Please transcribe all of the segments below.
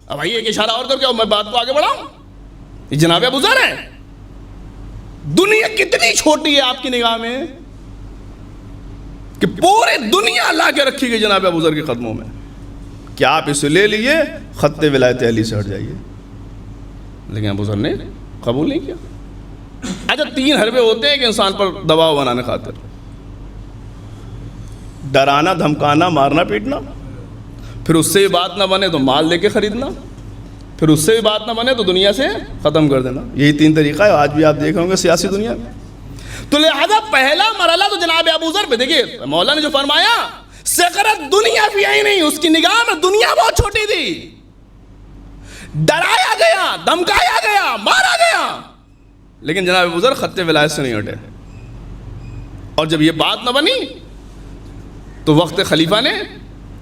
اب بھائی ایک اشارہ اور کر کے میں بات کو آگے بڑھاؤں. یہ جناب ابو ذر ہے. دنیا کتنی چھوٹی ہے آپ کی نگاہ میں کہ پورے دنیا لا کے رکھی گئی جناب ابو ذر کے قدموں میں. کیا آپ اسے لے لیے خط ولایت علی سے ہٹ جائیے. لیکن ابو ذر نے قبول نہیں کیا. اچھا 3 حربے ہوتے ہیں کہ انسان پر دباؤ بنانے خاطر: ڈرانا، دھمکانا، مارنا پیٹنا. پھر اس سے بھی بات نہ بنے تو مال لے کے خریدنا. پھر اس سے بھی بات نہ بنے تو دنیا سے ختم کر دینا. یہی 3 طریقہ ہے. آج بھی آپ دیکھ رہے ہوں گے سیاسی دنیا میں. تو لہذا پہلا مرحلہ تو جناب ابو ذر پہ دیکھیے مولا نے جو فرمایا سقرت دنیا بھی آئی نہیں. اس کی نگاہ میں دنیا بہت چھوٹی تھی. ڈرایا گیا، دھمکایا گیا، مارا گیا، لیکن جناب ابو ذر خط ولایت سے نہیں ہٹے. اور جب یہ بات نہ بنی تو وقت خلیفہ نے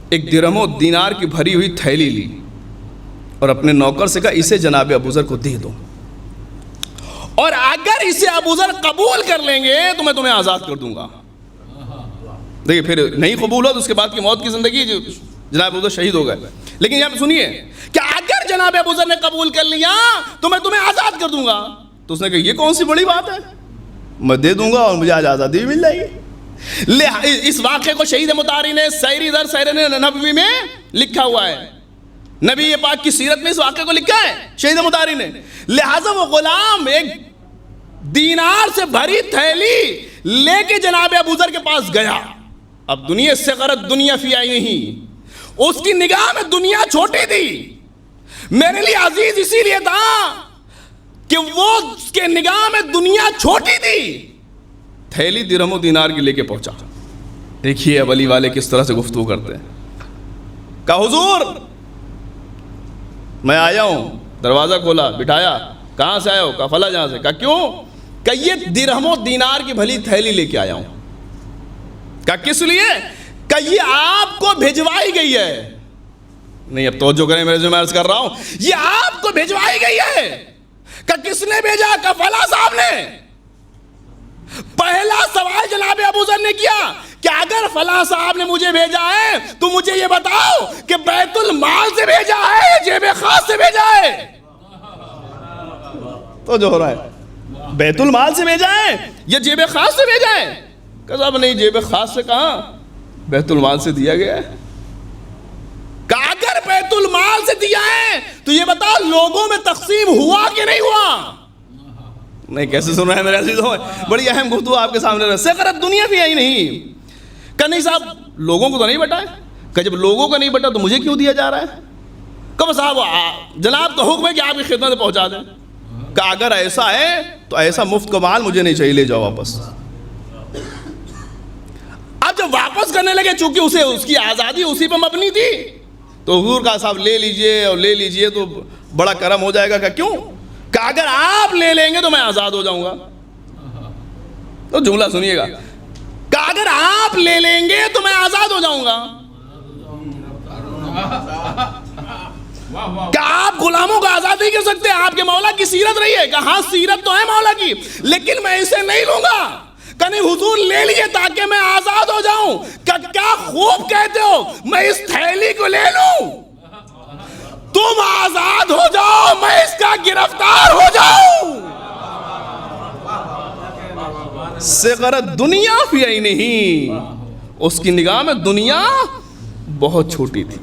ایک درہم و دینار کی بھری ہوئی تھیلی لی اور اپنے نوکر سے کہا اسے جناب ابو ذر کو دے دو، اور اگر اسے ابو ذر قبول کر لیں گے تو میں تمہیں آزاد کر دوں گا. دیکھیے پھر نہیں قبول ہوا تو اس کے بعد کی موت کی زندگی جناب ابو ذر شہید ہو گئے. لیکن یہاں پہ سنیے کہ اگر جناب ابو ذر نے قبول کر لیا تو میں تمہیں آزاد کر دوں گا. تو اس نے کہا یہ کون سی بڑی بات ہے، میں دے دوں گا اور مجھے آج آزادی بھی مل جائے گی. اس واقعے کو شہید مطہری نے سیری در سیر نبوی میں لکھا ہوا ہے. نبی پاک کی سیرت میں اس واقعے کو لکھا ہے شہید مطہری نے. لہٰذا وہ غلام ایک دینار سے بھری تھیلی لے کے جناب ابو ذر کے پاس گیا. اب دنیا سے غرض دنیا فی آئی نہیں. اس کی نگاہ میں دنیا چھوٹی تھی. میرے لیے عزیز اسی لیے تھا کہ وہ اس کے نگاہ میں دنیا چھوٹی تھی. تھیلی درہم و دینار کی لے کے پہنچا. دیکھیے اب علی والے کس طرح سے گفتگو کرتے ہیں. کہا حضور میں آیا ہوں. دروازہ کھولا، بٹھایا. کہاں سے آیا ہو؟ کہا فلاں جہاں سے. کہا کیوں؟ کہ یہ درہم و دینار کی بھلی تھیلی لے کے آیا ہوں. کہا کس لیے؟ کہ یہ آپ کو بھیجوائی گئی ہے. نہیں اب توجہ کریں، میرے ذمہ عرض کر رہا ہوں. یہ آپ کو بھیجوائی گئی ہے. کہ کس نے بھیجا؟ کہ فلاں صاحب نے. پہلا سوال جناب ابو ذر نے کیا کہ اگر فلاں صاحب نے مجھے بھیجا ہے تو مجھے یہ بتاؤ کہ بیت المال سے بھیجا ہے، جیب خاص سے بھیجا ہے؟ تو جو ہو رہا ہے بیت المال سے بھیجا ہے یا جیب خاص سے بھیجا ہے؟ کہ صاحب نہیں، جیب خاص سے کہاں، بیت المال سے دیا گیا ہے. کہ اگر بیت المال سے دیا ہے تو یہ بتاؤ لوگوں میں تقسیم ہوا کہ نہیں ہوا؟ نہیں کیسے سن رہے ہیں میرے عزیزوں، بڑی اہم گفتگو آپ کے سامنے رہے. سقرت دنیا بھی آئی نہیں. کہ نہیں صاحب لوگوں کو تو نہیں بٹا ہے. کہ جب لوگوں کو نہیں بٹا تو مجھے کیوں دیا جا رہا ہے؟ کہ صاحب جناب کا حکم ہے کہ آپ کی خدمت پہنچا دیں. کہ اگر ایسا ہے تو ایسا مفت کا مال مجھے نہیں چاہیے، لے جاؤ واپس. اب جب واپس کرنے لگے چونکہ اسے اس کی آزادی اسی پہ مبنی تھی تو حضور کا صاحب لے لیجئے اور لے لیجئے تو بڑا کرم ہو جائے گا. کہ کیوں؟ کہ اگر آپ لے لیں گے تو میں آزاد ہو جاؤں گا. تو جملہ سنیے گا. کہ اگر آپ لے لیں گے تو میں آزاد ہو جاؤں گا. کہ آپ غلاموں کو آزاد نہیں کر سکتے. آپ کے مولا کی سیرت رہی ہے. کہ ہاں سیرت تو ہے مولا کی، لیکن میں اسے نہیں لوں گا. کہ نہیں حضور لے لیے تاکہ میں آزاد ہو جاؤں. کہ کیا خوب کہتے ہو، میں اس تھیلی کو لے لوں، تم آزاد ہو جاؤ، میں اس کا گرفتار ہو جاؤں. سقرت دنیا فی عینہ، اس کی نگاہ میں دنیا بہت چھوٹی تھی.